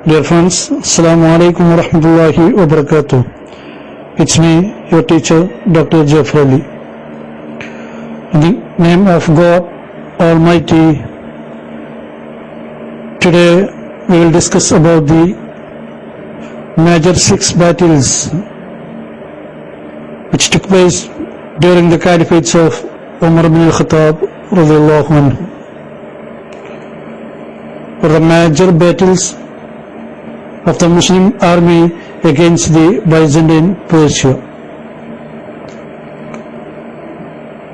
Dear friends, Assalamu alaikum wa rahmatullahi wa barakatuh. It's me, your teacher, Dr.Jayafarali. In the name of God Almighty, today we will discuss about the major 6 battles which took place during the caliphates of Umar ibn al-Khattab radiyallahu anhu. For the major battles of the Muslim army against the Byzantine Persia.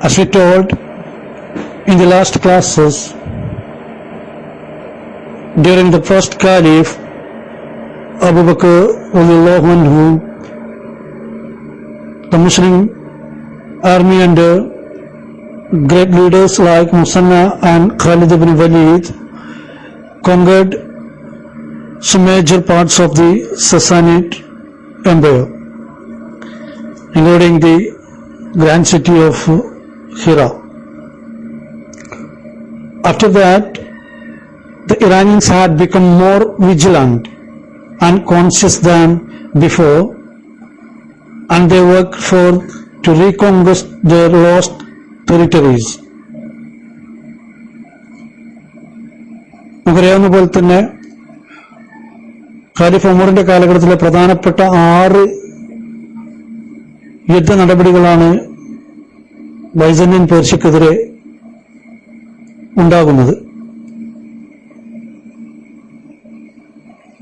As we told in the last classes, during the first Caliph, Abu Bakr radiyallahu anhu, the Muslim army under great leaders like Musanna and Khalid ibn Walid conquered some major parts of the Sassanid Empire, including the grand city of Hira. After that, the Iranians had become more vigilant and conscious than before, and they worked to reconquest their lost territories. നമുക്കറിയാവുന്ന പോലെ തന്നെ ഖാലിഫ് ഉമറിന്റെ കാലഘട്ടത്തിലെ പ്രധാനപ്പെട്ട 6 യുദ്ധ നടപടികളാണ് Byzantine പേർഷ്യക്കെതിരെ ഉണ്ടാകുന്നത്.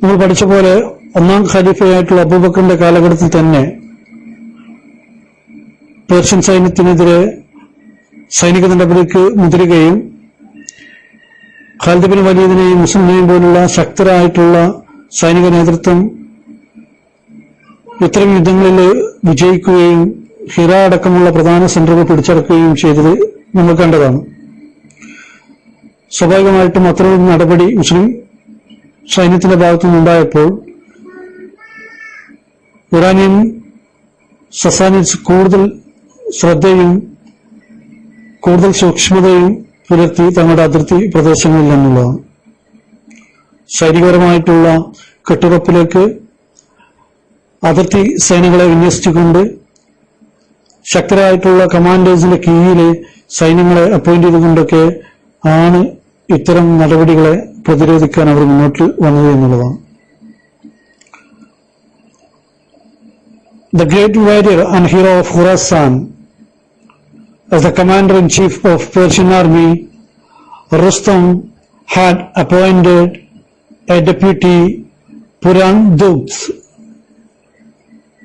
നമ്മൾ പഠിച്ച പോലെ ഒന്നാം ഖലീഫയായിട്ടുള്ള അബൂബക്കറിന്റെ കാലഘട്ടത്തിൽ തന്നെ പേർഷ്യൻ സൈന്യത്തിനെതിരെ സൈനിക നടപടിക്ക് മുതിരുകയും ഖാലിദ് ബിൻ വലീദിനെയും മുസ്ലിമിനെയും പോലുള്ള ശക്തരായിട്ടുള്ള സൈനിക നേതൃത്വം ഇത്തരം യുദ്ധങ്ങളിൽ വിജയിക്കുകയും ഹിറ അടക്കമുള്ള പ്രധാന സെന്ററുകൾ പിടിച്ചടക്കുകയും ചെയ്തത് നമ്മൾ കണ്ടതാണ്. സ്വാഭാവികമായിട്ടും അത്തരം നടപടി മുസ്ലിം സൈന്യത്തിന്റെ ഭാഗത്തുനിന്നുണ്ടായപ്പോൾ ഇറാനിയൻ സസാനിഡ്സ് കൂടുതൽ ശ്രദ്ധയും കൂടുതൽ സൂക്ഷ്മതയും പുലർത്തി തങ്ങളുടെ അതിർത്തി പ്രദേശങ്ങളിൽ നിന്നുള്ളതാണ്. സൈനികപരമായിട്ടുള്ള കെട്ടുറപ്പിലേക്ക് അതിർത്തി സേനകളെ വിന്യസിച്ചുകൊണ്ട് ശക്തരായിട്ടുള്ള കമാൻഡേഴ്സിന്റെ കീഴിൽ സൈന്യങ്ങളെ അപ്പോയിന്റ് ചെയ്തുകൊണ്ടൊക്കെ ആണ് ഇത്തരം നടപടികളെ പ്രതിരോധിക്കാൻ അവർ മുന്നോട്ട് വന്നത് എന്നുള്ളതാണ്. The great warrior and hero of Khurasan, as the commander-in-chief of Persian army, Rustam had appointed a deputy Puran Dugt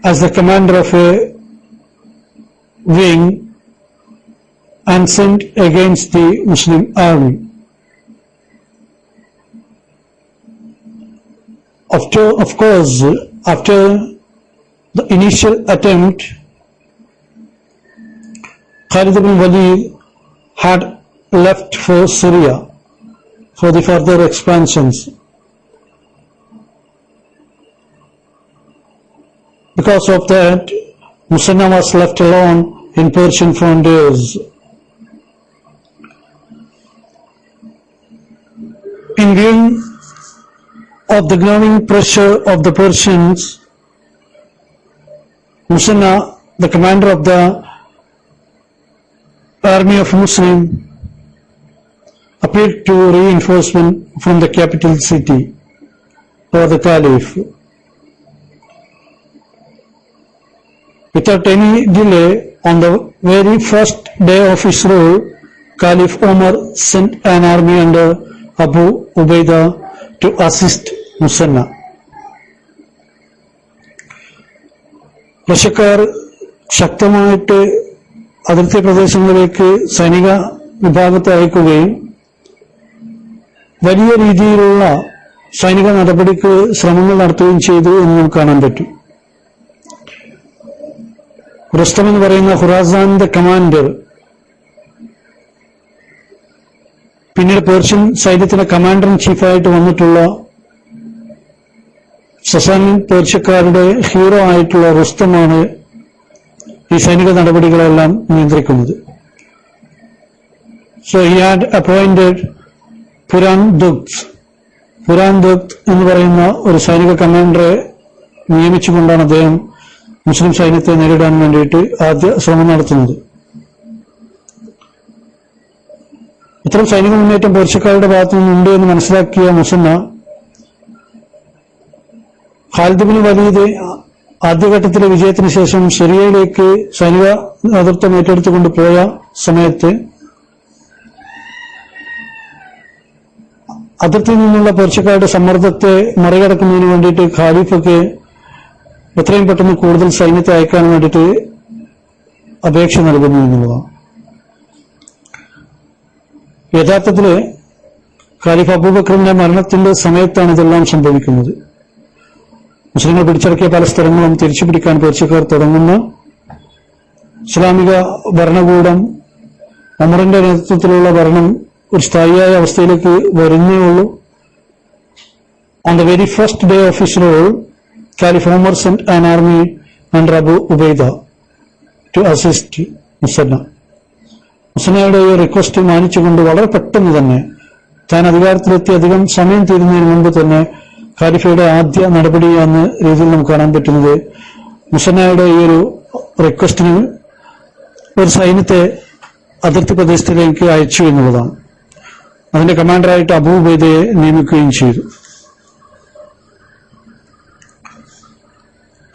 as the commander of a wing and sent against the Muslim army. Of course, after the initial attempt, Khalid ibn Walid had left for Syria for the further expansions. Because of that, Musanna was left alone in Persian frontiers. In view of the growing pressure of the Persians, Musanna, the commander of the army of Muslim, appealed to reinforcement from the capital city or the Caliph. Without any delay, on the very first day of his rule, Caliph Umar sent an army under Abu Ubaidah to assist Musanna. റഷ്യക്കാർ ശക്തമായിട്ട് അതിർത്തി പ്രദേശങ്ങളിലേക്ക് സൈനിക വിഭാഗത്തെ അയക്കുകയും വലിയ രീതിയിലുള്ള സൈനിക നടപടിക്ക് ശ്രമങ്ങൾ നടത്തുകയും ചെയ്തു എന്ന് നമുക്ക് കാണാൻ പറ്റും. റുസ്തം എന്ന് പറയുന്ന ഖുറാസാന്റെ കമാൻഡർ പിന്നീട് പേർഷ്യൻ സൈന്യത്തിന്റെ കമാൻഡർ ഇൻ ചീഫായിട്ട് വന്നിട്ടുള്ള സസാനിഡ് പേർഷ്യക്കാരുടെ ഹീറോ ആയിട്ടുള്ള റുസ്തമാണ് ഈ സൈനിക നടപടികളെല്ലാം നിയന്ത്രിക്കുന്നത്. So he had appointed Puran Dugt പുരാൻദത്ത് എന്ന് പറയുന്ന ഒരു സൈനിക കമാൻഡറെ നിയമിച്ചുകൊണ്ടാണ് അദ്ദേഹം മുസ്ലിം സൈന്യത്തെ നേരിടാൻ വേണ്ടിയിട്ട് ആദ്യ ശ്രമം നടത്തുന്നത്. ഇത്തരം സൈനിക മുന്നേറ്റം പേർഷ്യക്കാരുടെ ഭാഗത്തു നിന്നുണ്ട് എന്ന് മനസ്സിലാക്കിയ മുസന്ന ഖാലിദ് ബിൻ വലീദ് ആദ്യഘട്ടത്തിലെ വിജയത്തിന് ശേഷം സിറിയയിലേക്ക് സൈനിക നേതൃത്വം ഏറ്റെടുത്തുകൊണ്ട് പോയ സമയത്ത് അതിർത്തിയിൽ നിന്നുള്ള പേർഷ്യക്കാരുടെ സമ്മർദ്ദത്തെ മറികടക്കുന്നതിന് വേണ്ടിയിട്ട് ഖാലിഫൊക്കെ എത്രയും പെട്ടെന്ന് കൂടുതൽ സൈന്യത്തെ അയക്കാൻ വേണ്ടിയിട്ട് അപേക്ഷ നൽകുന്നു എന്നുള്ളതാണ്. യഥാർത്ഥത്തില് ഖാലിഫ് അബൂബക്കറിന്റെ മരണത്തിന്റെ സമയത്താണ് ഇതെല്ലാം സംഭവിക്കുന്നത്. മുസ്ലിങ്ങൾ പിടിച്ചടക്കിയ പല സ്ഥലങ്ങളും തിരിച്ചുപിടിക്കാൻ പേർഷ്യക്കാർ തുടങ്ങുന്ന ഇസ്ലാമിക ഭരണകൂടം ഉമറിന്റെ നേതൃത്വത്തിലുള്ള ഭരണം ഒരു സ്ഥായിയായ അവസ്ഥയിലേക്ക് വരുന്നേ ഉള്ളൂ. On the very first day of his rule, Caliph Umar sent an army under Abu Ubaidah to assist Musanna. മുസന്നയുടെ ഈ റിക്വസ്റ്റ് മാനിച്ചുകൊണ്ട് വളരെ പെട്ടെന്ന് തന്നെ താൻ അധികാരത്തിലെത്തി അധികം സമയം തീരുന്നതിന് മുമ്പ് തന്നെ ഖാലിഫയുടെ ആദ്യ നടപടി എന്ന രീതിയിൽ നമുക്ക് കാണാൻ പറ്റുന്നത് മുസന്നയുടെ ഈ ഒരു റിക്വസ്റ്റിന് ഒരു സൈന്യത്തെ അതിർത്തി പ്രദേശത്തിലേക്ക് അയച്ചു എന്നുള്ളതാണ്. അതിന്റെ കമാൻഡറായിട്ട് അബൂ ഉബൈദയെ നിയമിക്കുകയും ചെയ്തു.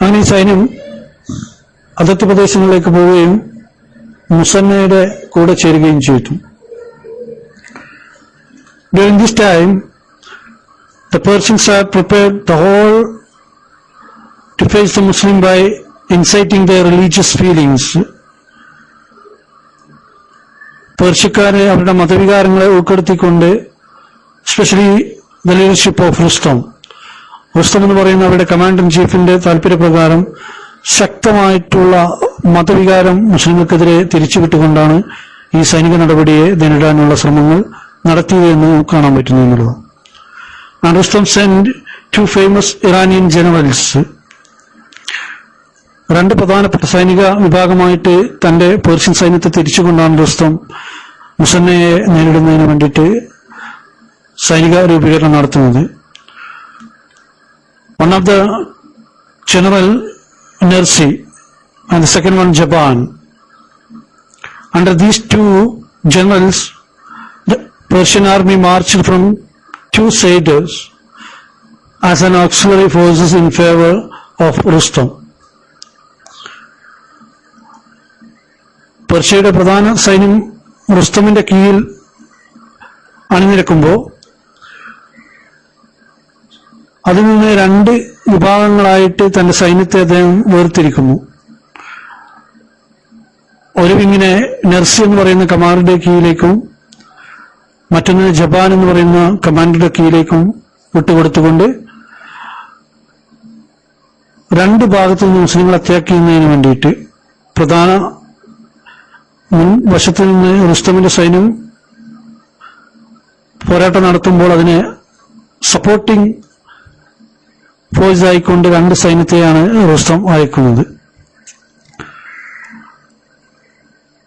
അങ്ങനെ ഈ സൈന്യം അതിർത്തി പ്രദേശങ്ങളിലേക്ക് പോവുകയും മുസന്നയുടെ കൂടെ ചേരുകയും ചെയ്തു. During this time, the Persians had prepared the whole to face the Muslim by inciting their religious feelings. പേർഷ്യക്കാരെ അവരുടെ മതവികാരങ്ങളെ ഉൾപ്പെടുത്തിക്കൊണ്ട് especially the leadership of Rustam എന്ന് പറയുന്ന അവരുടെ കമാൻഡർ ഇൻ ചീഫിന്റെ താല്പര്യപ്രകാരം ശക്തമായിട്ടുള്ള മതവികാരം മുസ്ലിങ്ങൾക്കെതിരെ തിരിച്ചുവിട്ടുകൊണ്ടാണ് ഈ സൈനിക നടപടിയെ നേരിടാനുള്ള ശ്രമങ്ങൾ നടത്തിയതെന്ന് കാണാൻ പറ്റുന്നു എന്നുള്ളത്. And Rustam sent two famous Iranian generals. രണ്ട് പ്രധാനപ്പെട്ട സൈനിക വിഭാഗമായിട്ട് തന്റെ പേർഷ്യൻ സൈന്യത്തെ തിരിച്ചുകൊണ്ടാണ് റുസ്തം മുസന്നയെ നേരിടുന്നതിന് വേണ്ടിയിട്ട് സൈനിക രൂപീകരണം നടത്തുന്നത്. One of the general Nersi and the second one Jaban. Under these two generals, the Persian army marched from two sides as an auxiliary forces in favor of Rustam. പേർഷ്യയുടെ പ്രധാന സൈന്യം റുസ്തമിന്റെ കീഴിൽ അണിനിരക്കുമ്പോൾ അതിൽ നിന്ന് രണ്ട് വിഭാഗങ്ങളായിട്ട് തന്റെ സൈന്യത്തെ അദ്ദേഹം വേർതിരിക്കുന്നു. ഒരു വിങ്ങിനെ നെർസി എന്ന് പറയുന്ന കമാൻഡറുടെ കീഴിലേക്കും മറ്റൊന്ന് ജബാൻ എന്ന് പറയുന്ന കമാൻഡറുടെ കീഴിലേക്കും വിട്ടുകൊടുത്തുകൊണ്ട് രണ്ട് ഭാഗത്തു നിന്ന് മുസ്ലിങ്ങൾ അറ്റാക്ക് ചെയ്യുന്നതിന് വേണ്ടിയിട്ട് പ്രധാന മുൻവശത്തു നിന്ന് റുസ്തമിന്റെ സൈന്യം പോരാട്ടം നടത്തുമ്പോൾ അതിനെ സപ്പോർട്ടിംഗ് ഫോഴ്സ് ആയിക്കൊണ്ട് രണ്ട് സൈന്യത്തെയാണ് റുസ്തം അയക്കുന്നത്.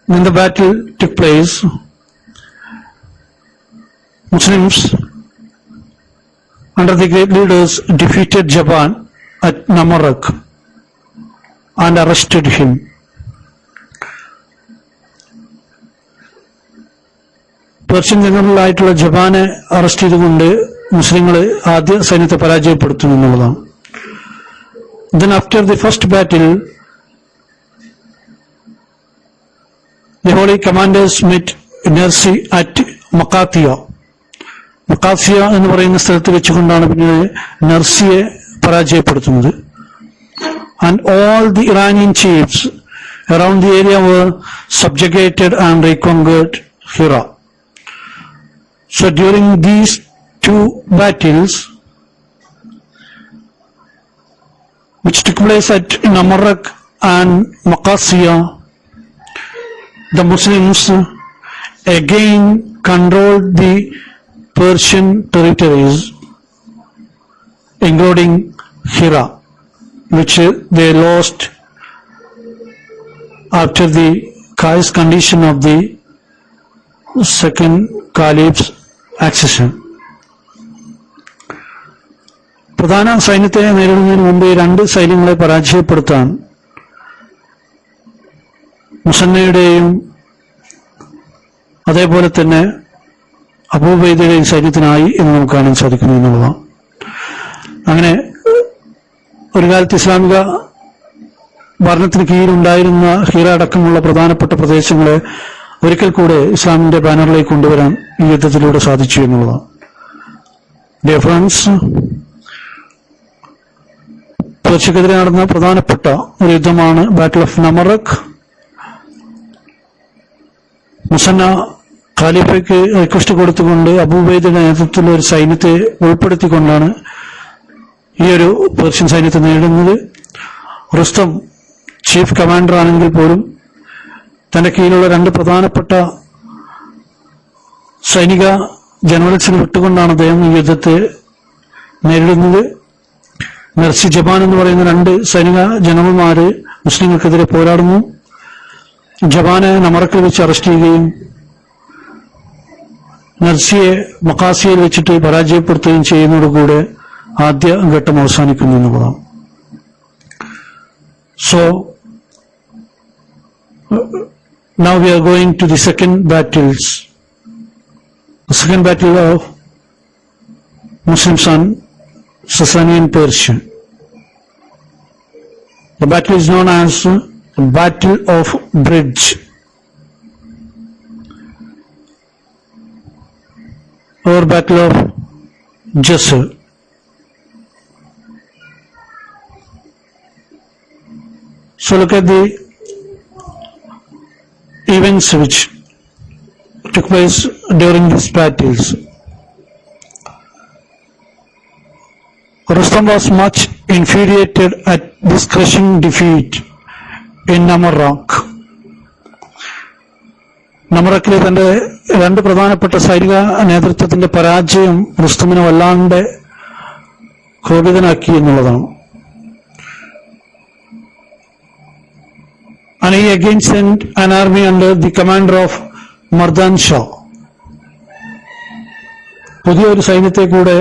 When the battle took place, Muslims under the great leaders defeated Jaban at Namarak and arrested him. Persian ജനറലായിട്ടുള്ള ജബാനെ അറസ്റ്റ് ചെയ്തുകൊണ്ട് മുസ്ലിങ്ങൾ ആദ്യ സൈന്യത്തെ പരാജയപ്പെടുത്തുന്നു എന്നുള്ളതാണ്. Then after the first battle, the holy commanders met Nersi at Maqatiya. മക്കാസിയ എന്ന് പറയുന്ന സ്ഥലത്ത് വെച്ചുകൊണ്ടാണ് പിന്നീട് നർസിയെ പരാജയപ്പെടുത്തുന്നത്. And all the Iranian chiefs around the area were subjugated and reconquered Hira. So during these two battles, which took place at Namarak and Maqasiya, the Muslims again controlled the Persian territories, including Hira, which they lost after the chaos condition of the second Caliph's accession. പ്രധാന സൈന്യത്തെ നേരിടുന്നതിന് മുമ്പ് രണ്ട് സൈന്യങ്ങളെ പരാജയപ്പെടുത്താൻ മുസന്നയുടെയും അതേപോലെ തന്നെ അബൂബൈദയുടെയും സൈന്യത്തിനായി എന്ന് നമുക്ക് കാണാൻ സാധിക്കുന്നു എന്നുള്ളതാണ്. അങ്ങനെ ഒരു കാലത്ത് ഇസ്ലാമിക ഭരണത്തിന് കീഴിലുണ്ടായിരുന്ന ഹീറ അടക്കമുള്ള പ്രധാനപ്പെട്ട പ്രദേശങ്ങളെ ഒരിക്കൽ കൂടെ ഇസ്ലാമിന്റെ ബാനറിലേക്ക് കൊണ്ടുവരാൻ ഈ യുദ്ധത്തിലൂടെ സാധിച്ചു എന്നുള്ളതാണ്. ഡിയർ ഫ്രണ്ട്സ്, പേർഷ്യക്കെതിരെ നടന്ന പ്രധാനപ്പെട്ട ഒരു യുദ്ധമാണ് ബാറ്റിൽ ഓഫ് നമറക്. മുസന്ന ഖാലിഫയ്ക്ക് റിക്വസ്റ്റ് കൊടുത്തുകൊണ്ട് അബൂബൈദയുടെ നേതൃത്വത്തിലുള്ള ഒരു സൈന്യത്തെ ഉൾപ്പെടുത്തിക്കൊണ്ടാണ് ഈ ഒരു പേർഷ്യൻ സൈന്യത്തെ നേരിടുന്നത്. റുസ്തം ചീഫ് കമാൻഡർ ആണെങ്കിൽ പോലും തന്റെ കീഴിലുള്ള രണ്ട് പ്രധാനപ്പെട്ട സൈനിക ജനറൽസിനെ വിട്ടുകൊണ്ടാണ് അദ്ദേഹം ഈ യുദ്ധത്തെ നേരിടുന്നത്. മെർസി ജബാൻ എന്ന് പറയുന്ന രണ്ട് സൈനിക ജനറൽമാര് മുസ്ലിങ്ങൾക്കെതിരെ പോരാടുന്നു. ജബാനെ നമറക്കിൽ വെച്ച് അറസ്റ്റ് ചെയ്യുകയും മെർസിയെ മക്കാസിയയിൽ വെച്ചിട്ട് പരാജയപ്പെടുത്തുകയും ചെയ്യുന്നതോടുകൂടെ ആദ്യ ഘട്ടം അവസാനിക്കുന്നു എന്നുള്ളതാണ്. So now we are going to the second battles. The second battle of Muslims on Sassanid and Persia. The battle is known as the Battle of Bridge or Battle of Jasser. So look at the events which took place during these battles. Rustam was much infuriated at this crushing defeat in Namarak. നമറക്കിലെ തന്റെ രണ്ട് പ്രധാനപ്പെട്ട സൈനിക നേതൃത്വത്തിന്റെ പരാജയം റുസ്തമിനെ വല്ലാണ്ട് കോപിതനാക്കി എന്നുള്ളതാണ്. And he again sent an army under the commander of Mardan Shah. പുതിയൊരു സൈന്യത്തെ കൂടെ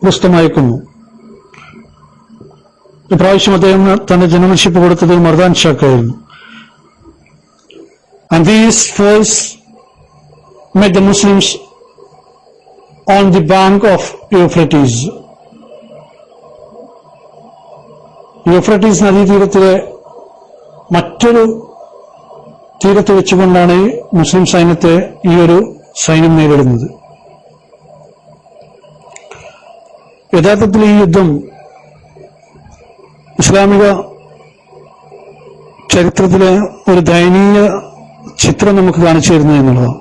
റുസ്തം അയക്കുന്നു. ഇപ്രാവശ്യം അദ്ദേഹം തന്റെ ജനറൽഷിപ്പ് കൊടുത്തത് മർദാൻ ഷാക്കായിരുന്നു. And these forces met the Muslims on the bank of Euphrates. Euphrates നദീതീരത്തിലെ മറ്റൊരു തീരത്ത് വെച്ചുകൊണ്ടാണ് മുസ്ലിം സൈന്യത്തെ ഈ ഒരു സൈന്യം നേരിടുന്നത്. യഥാർത്ഥത്തിൽ ഈ യുദ്ധം ഇസ്ലാമിക ചരിത്രത്തിലെ ഒരു ദയനീയ ചിത്രം നമുക്ക് കാണിച്ചു തരുന്നു എന്നുള്ളതാണ്.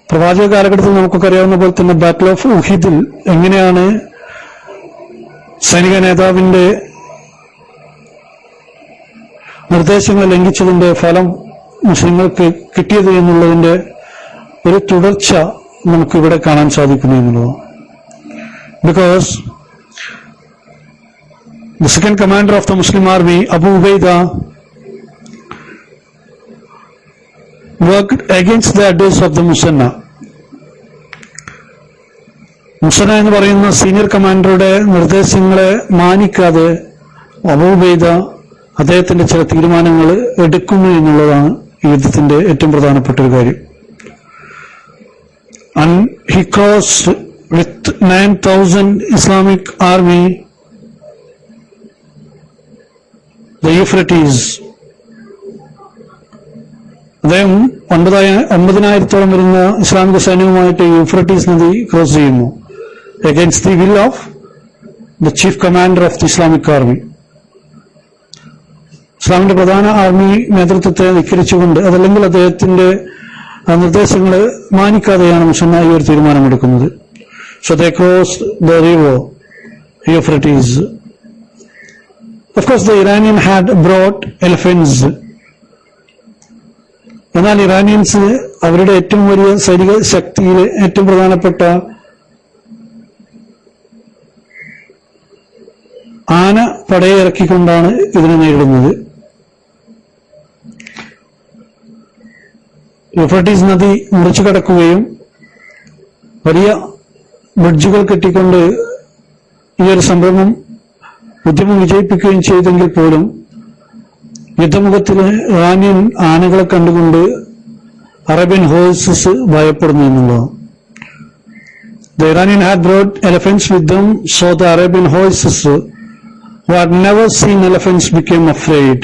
പ്രവാചക കാലഘട്ടത്തിൽ നമുക്കൊക്കെ അറിയാവുന്ന പോലെ തന്നെ ബാറ്റിൽ ഓഫ് ഉഹിദിൽ എങ്ങനെയാണ് സൈനിക നേതാവിന്റെ നിർദ്ദേശങ്ങൾ ലംഘിച്ചതിന്റെ ഫലം മുസ്ലിങ്ങൾക്ക് കിട്ടിയത് എന്നുള്ളതിന്റെ ഒരു തുടർച്ച നമുക്കിവിടെ കാണാൻ സാധിക്കുന്നു എന്നുള്ളതാണ്. Because the second commander of the Muslim army, Abu Ubaidah, worked against the orders of the Musanna. Musannah എന്ന് പറയുന്ന സീനിയർ കമാൻഡറുടെ നിർദ്ദേശങ്ങളെ മാനിക്കാതെ അബൂ ഉബൈദ അദ്ദേഹത്തിന്റെ ചില തീരുമാനങ്ങൾ എടുക്കുന്നു എന്നുള്ളതാണ് ഈ യുദ്ധത്തിന്റെ ഏറ്റവും പ്രധാനപ്പെട്ട ഒരു കാര്യം. And he crossed with 9,000 Islamic army the Euphrates. അദ്ദേഹം 9,000 വരുന്ന ഇസ്ലാമിക സൈന്യവുമായിട്ട് യൂഫ്രട്ടീസ് നദി ക്രോസ് ചെയ്യുന്നു against the will of the chief commander of the Islamic army. ഇസ്ലാമിന്റെ പ്രധാന ആർമി നേതൃത്വത്തെ ധിക്കരിച്ചുകൊണ്ട് അതല്ലെങ്കിൽ അദ്ദേഹത്തിന്റെ നിർദ്ദേശങ്ങളെ മാനിക്കാതെയാണ് മുസന്ന ഈ ഒരു തീരുമാനമെടുക്കുന്നത്. So they crossed the river Euphrates. Of course the Iranian had brought elephants. എന്നാൽ ഇറാനിയൻസ് അവരുടെ ഏറ്റവും വലിയ സൈനിക ശക്തിയിൽ ഏറ്റവും പ്രധാനപ്പെട്ട ആന പടയെ ഇറക്കിക്കൊണ്ടാണ് ഇതിനെ നേരിടുന്നത്. യൂഫ്രട്ടീസ് നദി മുറിച്ചു കടക്കുകയും വലിയ ബ്രിഡ്ജുകൾ കെട്ടിക്കൊണ്ട് ഈ ഒരു സംരംഭം ഉദ്യമം വിജയിപ്പിക്കുകയും ചെയ്തെങ്കിൽ പോലും യുദ്ധമുഖത്തിലെ ഇറാനിയൻ ആനകളെ കണ്ടുകൊണ്ട് അറേബ്യൻ ഹോഴ്സസ് ഭയപ്പെടുന്നു എന്നുള്ളതാണ്. The Iranian had brought elephants with them, so the Arabian horses who had never seen elephants became afraid.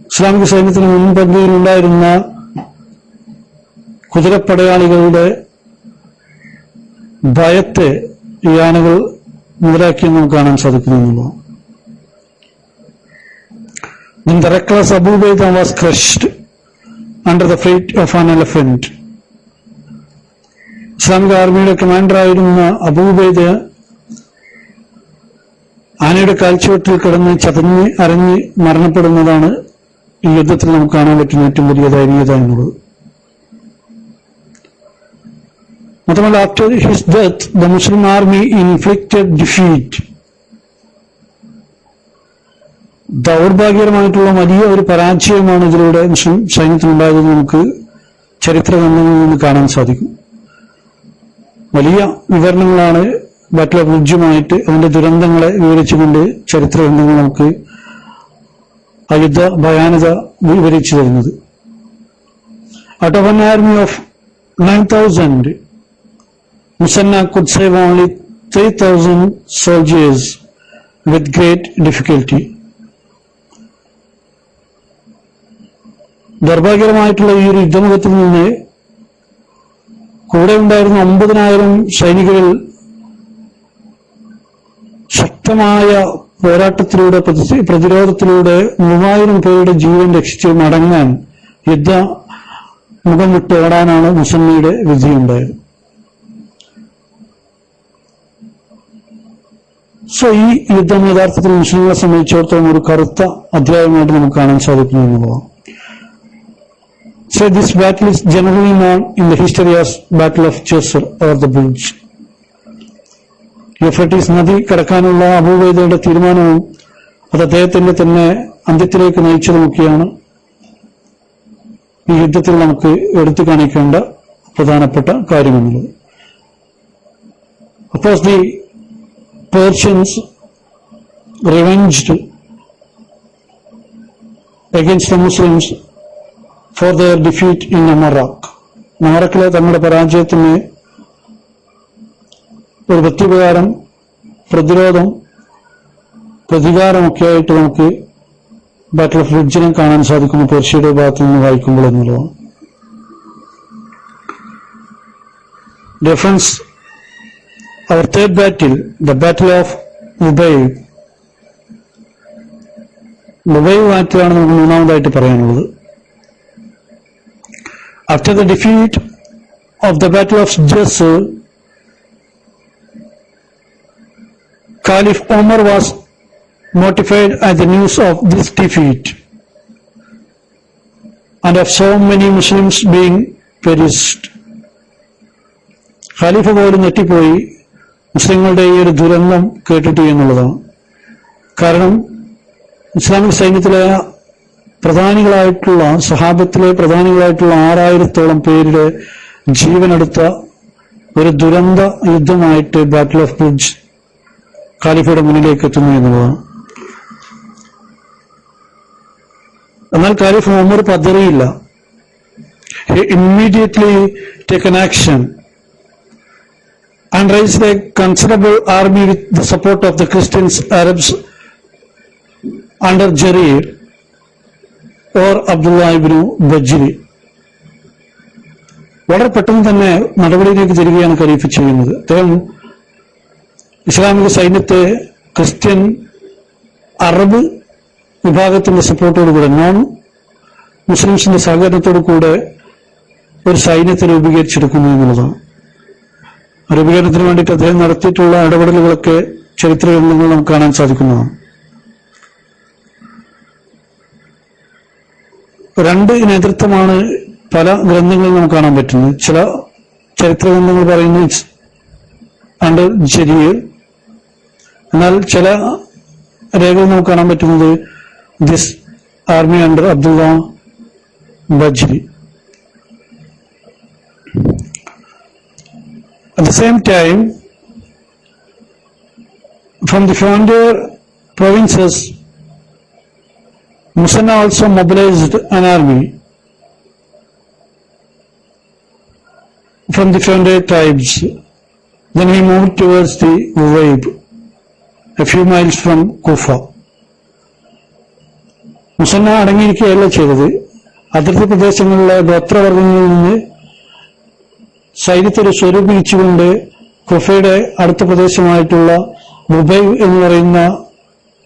ഇസ്ലാമിക സൈന്യത്തിന് മുൻപന്തിയിലുണ്ടായിരുന്ന കുതിരപ്പടയാളികളുടെ ഭയത്തെ ഈ ആനകൾ മുതലാക്കിയെന്ന് നമുക്ക് കാണാൻ സാധിക്കുന്നു. Then the reckless Abu Ubaidah was crushed under the freight of an elephant. ഇസ്ലാമിക ആർമിയുടെ കമാൻഡറായിരുന്ന അബൂ ഉബൈദ ആനയുടെ കാൽച്ചുവട്ടിൽ കിടന്ന് ചതഞ്ഞ് അരഞ്ഞ് മരണപ്പെടുന്നതാണ് ഈ യുദ്ധത്തിൽ നമുക്ക് കാണാൻ പറ്റുന്ന ഏറ്റവും വലിയ ദയനീയത എന്നുള്ളത്. മാത്രമല്ല, after his death the Muslim army inflicted defeat. ദൗർഭാഗ്യകരമായിട്ടുള്ള വലിയ ഒരു പരാജയമാണ് ഇതിലൂടെ മുസ്ലിം സൈന്യത്തിനുണ്ടായതെന്ന് നമുക്ക് ചരിത്ര ഗ്രന്ഥങ്ങളിൽ നിന്ന് കാണാൻ സാധിക്കും. വലിയ വിവരണങ്ങളാണ് ബാറ്റിൽ ഓഫ് ബ്രിഡ്ജുമായിട്ട് അതിന്റെ ദുരന്തങ്ങളെ വിവരിച്ചുകൊണ്ട് ചരിത്ര ഗ്രന്ഥങ്ങൾ നമുക്ക് ആ യുദ്ധ ഭയാനത വിവരിച്ചു തരുന്നത്. Out of an army of 9,000, Musanna could save only 3,000 soldiers with great difficulty. ദൗർഭാഗ്യകരമായിട്ടുള്ള ഈ ഒരു യുദ്ധമുഖത്തിൽ നിന്ന് കൂടെ ഉണ്ടായിരുന്ന 9,000 സൈനികരിൽ ശക്തമായ പോരാട്ടത്തിലൂടെ പ്രതിരോധത്തിലൂടെ 3,000 പേരുടെ ജീവൻ രക്ഷിച്ച് മടങ്ങാൻ യുദ്ധ മുഖം വിട്ട് ഓടാനാണ് മുസന്നയുടെ വിധിയുണ്ടായത്. സോ ഈ യുദ്ധം യഥാർത്ഥത്തിൽ മുസ്ലിങ്ങളെ സംബന്ധിച്ചിടത്തോളം ഒരു കറുത്ത അധ്യായമായിട്ട് നമുക്ക് കാണാൻ സാധിക്കുന്നു എന്നുള്ളതാണ്. So this battle is generally known in the history as Battle of Jisr or the Bridge. Euphrates നദി കടക്കാനുള്ള അബൂ ഉബൈദയുടെ തീരുമാനവും അത് അദ്ദേഹത്തിന്റെ തന്നെ അന്ത്യത്തിലേക്ക് നയിച്ചതുമൊക്കെയാണ് ഈ യുദ്ധത്തിൽ നമുക്ക് എടുത്തു കാണിക്കേണ്ട പ്രധാനപ്പെട്ട കാര്യമെന്നുള്ളത്. Of course, the Persians revenged against the Muslims for their defeat in Amarak. നമറക്കിലെ തങ്ങളുടെ പരാജയത്തിന് ഒരു പ്രത്യുപകാരം, പ്രതിരോധം, പ്രതികാരമൊക്കെ ആയിട്ട് നമുക്ക് ബാറ്റിൽ ഓഫ് ബ്രിഡ്ജിനെ കാണാൻ സാധിക്കുന്നു പേർഷ്യയുടെ ഭാഗത്ത് നിന്ന് വായിക്കുമ്പോൾ എന്നുള്ളതാണ്. Reference our third battle, the Battle of Ubayy. ഉബൈയ് ബാറ്റിലാണ് നമുക്ക് മൂന്നാമതായിട്ട് പറയാനുള്ളത്. After the defeat of the Battle of Jisr, Caliph Umar was mortified at the news of this defeat and of so many Muslims being perished. ഖലീഫ പോലും ഞെട്ടിപ്പോയി മുസ്ലിങ്ങളുടെ ഈ ഒരു ദുരന്തം കേട്ടിട്ട് എന്നുള്ളതാണ്. കാരണം ഇസ്ലാമിക് സൈന്യത്തിലെ പ്രധാനികളായിട്ടുള്ള സഹാബത്തിലെ പ്രധാനികളായിട്ടുള്ള 6,000-ഓളം പേരുടെ ജീവനെടുത്ത ഒരു ദുരന്ത യുദ്ധമായിട്ട് ബാറ്റിൽ ഓഫ് ബ്രിഡ്ജ് ഖലീഫയുടെ മുന്നിലേക്ക് എത്തുന്നു എന്നുള്ളതാണ്. എന്നാൽ ഖലീഫ് ഉമർ പതറിയില്ല. He immediately taken action and raised a considerable army with the support of the Christians, Arabs under Jarir or Abdullah ibn Bajri. വളരെ പെട്ടെന്ന് തന്നെ നടപടിയിലേക്ക് തിരികെയാണ് ഖലീഫ ചെയ്യുന്നത്. അദ്ദേഹം ഇസ്ലാമിക സൈന്യത്തെ ക്രിസ്ത്യൻ അറബ് വിഭാഗത്തിന്റെ സപ്പോർട്ടോടുകൂടെ, നോൺ മുസ്ലിംസിന്റെ സഹകരണത്തോടു കൂടെ ഒരു സൈന്യത്തെ രൂപീകരിച്ചെടുക്കുന്നു എന്നുള്ളതാണ്. രൂപീകരണത്തിന് വേണ്ടിയിട്ട് അദ്ദേഹം നടത്തിയിട്ടുള്ള ഇടപെടലുകളൊക്കെ ചരിത്ര ഗ്രന്ഥങ്ങൾ നമുക്ക് കാണാൻ സാധിക്കുന്നതാണ്. 2 നേതൃത്വമാണ് പല ഗ്രന്ഥങ്ങളിൽ നമുക്ക് കാണാൻ പറ്റുന്നത്. ചില ചരിത്ര ഗ്രന്ഥങ്ങൾ പറയുന്നു ഇറ്റ്സ് അണ്ടർ ജരീർ, എന്നാൽ ചില രേഖകൾ നമുക്ക് കാണാൻ പറ്റുന്നത് ദിസ് ആർമി അണ്ടർ അബ്ദുള്ള ബജ്രി. At the same time, from the frontier provinces, Musanna also mobilized an army from the frontier tribes. Then he moved towards the Uwaib, a few miles from Kufa. Musannah അടങ്ങിയിരിക്കുകയല്ല ചെയ്തത്. അതിർത്തി പ്രദേശങ്ങളിലെ ഗോത്രവർഗങ്ങളിൽ നിന്ന് സൈന്യത്തെ സ്വരൂപിച്ചുകൊണ്ട് കുഫയുടെ അടുത്ത പ്രദേശമായിട്ടുള്ള ഉബൈബ് എന്ന് പറയുന്ന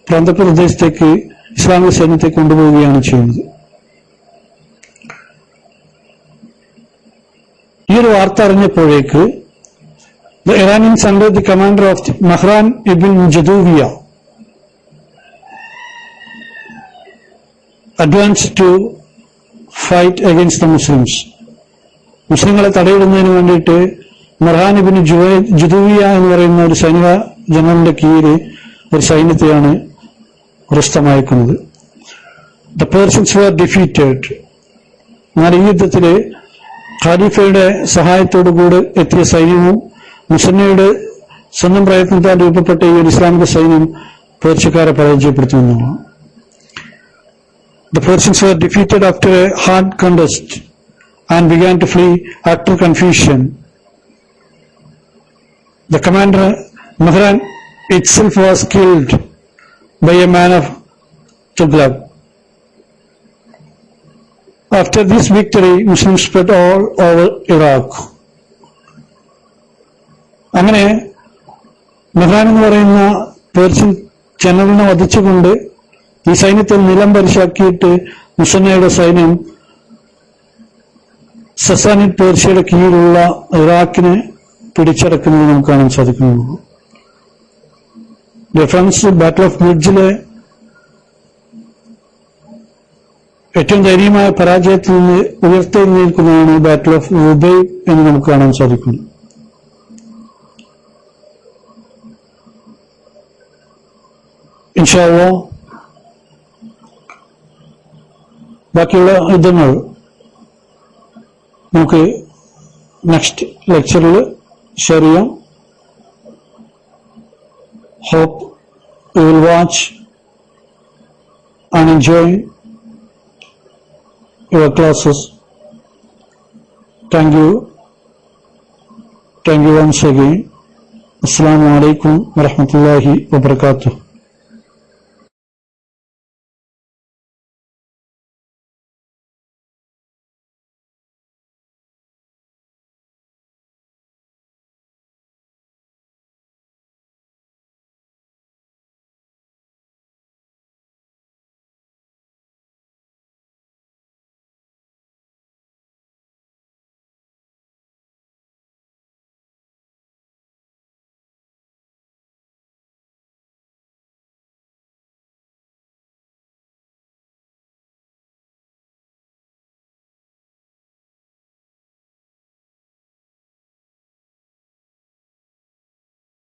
പ്രാന്തപ്രദേശത്തേക്ക് ഇസ്ലാമിക സൈന്യത്തെ കൊണ്ടുപോവുകയാണ് ചെയ്യുന്നത്. ഈ ഒരു വാർത്ത അറിഞ്ഞപ്പോഴേക്ക് the Iranians under the commander of Mahran ibn Jaduviya advanced to fight against the Muslims. മുസ്ലിങ്ങളെ തടയിടുന്നതിന് വേണ്ടിയിട്ട് മർഹാൻ ഇബ്നു ജുദൂവിയ എന്ന് പറയുന്ന ഒരു സൈനിക ജനറലിന്റെ കീഴിൽ ഒരു സൈന്യത്തെയാണ് റുസ്തം അയക്കുന്നത്. The Persians were defeated. എന്നാൽ ഈ യുദ്ധത്തില് ഖാലിഫയുടെ സഹായത്തോടുകൂടി എത്തിയ സൈന്യവും മുസന്നയുടെ സ്വന്തം പ്രയത്നത്താൽ രൂപപ്പെട്ട ഈ ഒരു ഇസ്ലാമിക സൈന്യം പേർഷ്യക്കാരെ പരാജയപ്പെടുത്തുന്നതാണ്. The Persians were defeated after a hard contest and began to flee after confusion. The commander Mahran itself was killed by a man of Tughlaq. After this victory, Muslims spread all over Iraq. അങ്ങനെ Mehran എന്ന് പറയുന്ന Persian ജനറലിനെ വധിച്ചുകൊണ്ട് ഈ സൈന്യത്തിൽ നിലം പരിശാക്കിയിട്ട് മുസന്നയുടെ സൈന്യം Sasanid പേർഷ്യയുടെ കീഴിലുള്ള ഇറാഖിനെ പിടിച്ചടക്കുന്നത് നമുക്ക് കാണാൻ സാധിക്കുന്നു. ഫ്രണ്ട്സ്, ബാറ്റിൽ ഓഫ് ബ്രിഡ്ജിലെ ഏറ്റവും ദയനീയമായ പരാജയത്തിൽ നിന്ന് ഉയർത്തെഴുന്നേൽക്കുന്നതാണ് ബാറ്റിൽ ഓഫ് ഉബൈബ് എന്ന് നമുക്ക് കാണാൻ സാധിക്കുന്നു. ഇൻഷാ അല്ലാഹ് ബാക്കിയുള്ള യുദ്ധങ്ങൾ നമുക്ക് നെക്സ്റ്റ് ലെക്ചറിൽ ഷെയർ ചെയ്യാം. Hope you will watch and enjoy your classes. Thank you once again. Assalamu alaikum wa rahmatullahi wa barakatuh.